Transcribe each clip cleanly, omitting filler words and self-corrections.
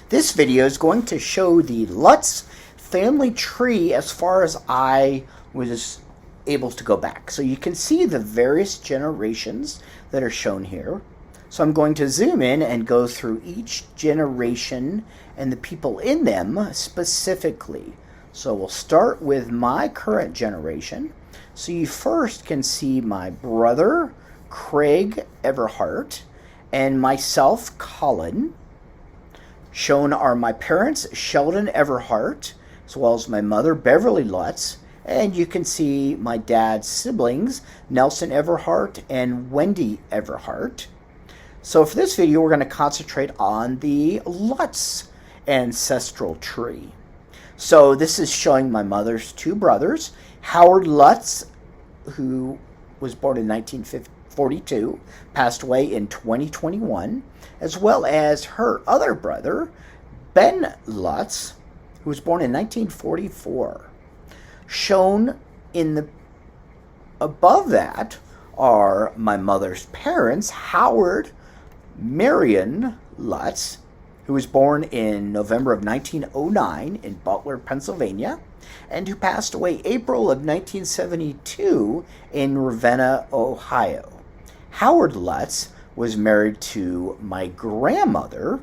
This video is going to show the Lutz family tree as far as I was able to go back. So you can see the various generations that are shown here. So I'm going to zoom in and go through each generation and the people in them specifically. So we'll start with my current generation. So you first can see my brother, Craig Everhart, and myself, Colin. Shown are my parents, Sheldon Everhart, as well as my mother, Beverly Lutz, and you can see my dad's siblings, Nelson Everhart and Wendy Everhart. So for this video, we're going to concentrate on the Lutz ancestral tree. So this is showing my mother's two brothers, Howard Lutz, who was born in 1942, passed away in 2021, as well as her other brother, Ben Lutz, who was born in 1944. Shown in the above that are my mother's parents, Howard Marion Lutz, who was born in November of 1909 in Butler, Pennsylvania, and who passed away April of 1972 in Ravenna, Ohio. Howard Lutz was married to my grandmother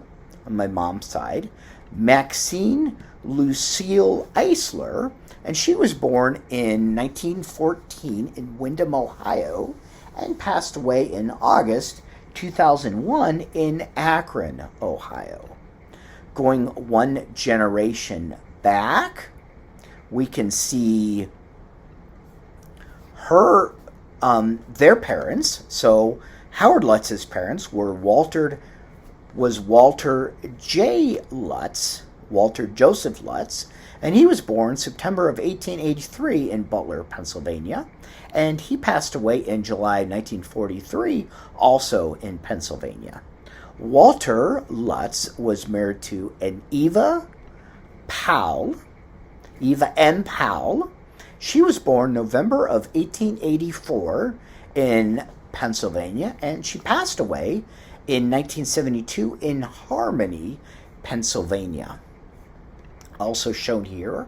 on my mom's side, Maxine Lucille Eisler, and she was born in 1914 in Windham, Ohio, and passed away in August 2001 in Akron, Ohio. Going one generation back, we can see their parents. So Howard Lutz's parents were Walter J. Lutz, Walter Joseph Lutz, and he was born September of 1883 in Butler, Pennsylvania, and he passed away in July 1943, also in Pennsylvania. Walter Lutz was married to an Eva M. Powell. She was born November of 1884 in Pennsylvania, and she passed away in 1972 in Harmony, Pennsylvania. Also shown here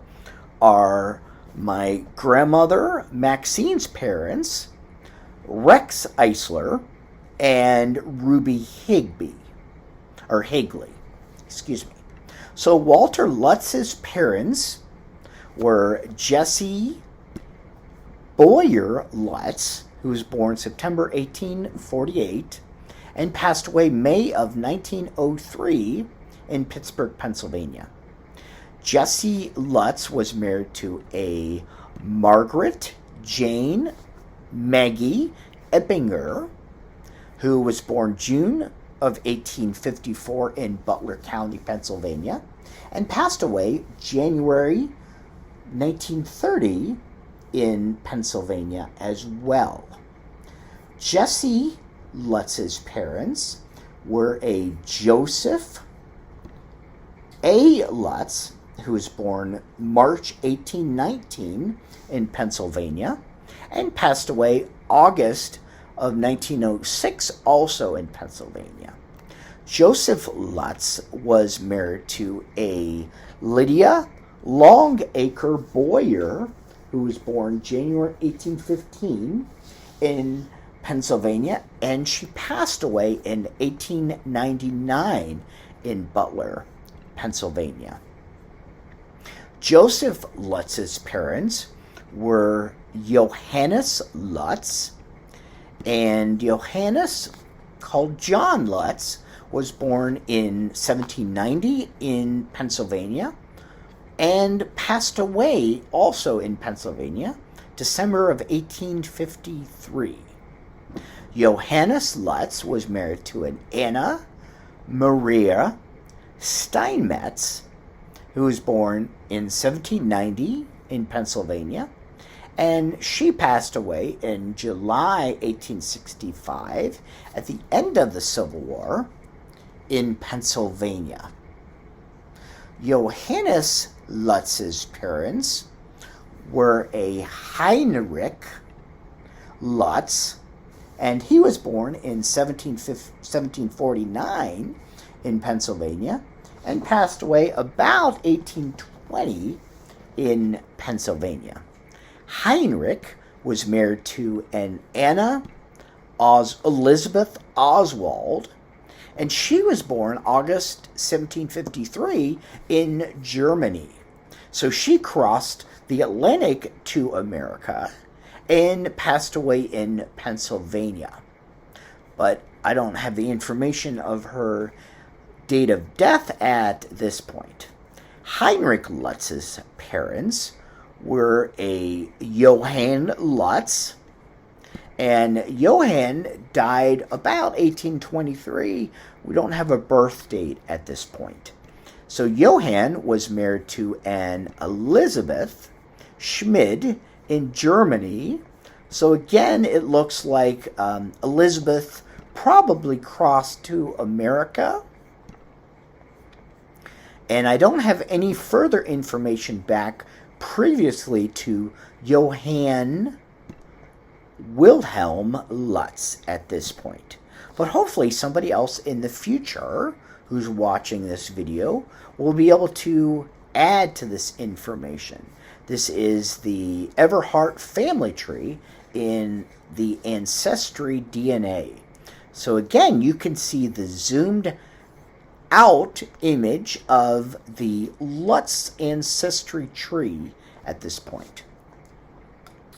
are my grandmother, Maxine's parents, Rex Eisler, and Ruby Higley. So Walter Lutz's parents were Jesse Boyer Lutz, who was born September 1848 and passed away May of 1903 in Pittsburgh, Pennsylvania. Jesse Lutz was married to a Margaret Jane Maggie Eppinger, who was born June of 1854 in Butler County, Pennsylvania, and passed away January 1930 in Pennsylvania as well. Jesse Lutz's parents were a Joseph A. Lutz, who was born March 1819 in Pennsylvania, and passed away August of 1906, also in Pennsylvania. Joseph Lutz was married to a Lydia Longacre Boyer, who was born January 1815 in Pennsylvania, and she passed away in 1899 in Butler, Pennsylvania. Joseph Lutz's parents were Johannes Lutz, and Johannes, called John Lutz, was born in 1790 in Pennsylvania and passed away also in Pennsylvania, December of 1853. Johannes Lutz was married to an Anna Maria Steinmetz, who was born in 1790 in Pennsylvania, and she passed away in July 1865 at the end of the Civil War in Pennsylvania. Johannes Lutz's parents were a Heinrich Lutz, and he was born in 1749 in Pennsylvania, and passed away about 1820 in Pennsylvania. Heinrich was married to an Anna Elizabeth Oswald, and she was born August 1753 in Germany. So she crossed the Atlantic to America and passed away in Pennsylvania. But I don't have the information of her date of death at this point. Heinrich Lutz's parents were a Johann Lutz, and Johann died about 1823. We don't have a birth date at this point. So Johann was married to an Elizabeth Schmid in Germany. So again, it looks like Elizabeth probably crossed to America. And I don't have any further information back previously to Johann Wilhelm Lutz at this point. But hopefully somebody else in the future who's watching this video will be able to add to this information. This is the Everhart family tree in the Ancestry DNA. So again, you can see the zoomed out image of the Lutz ancestry tree at this point.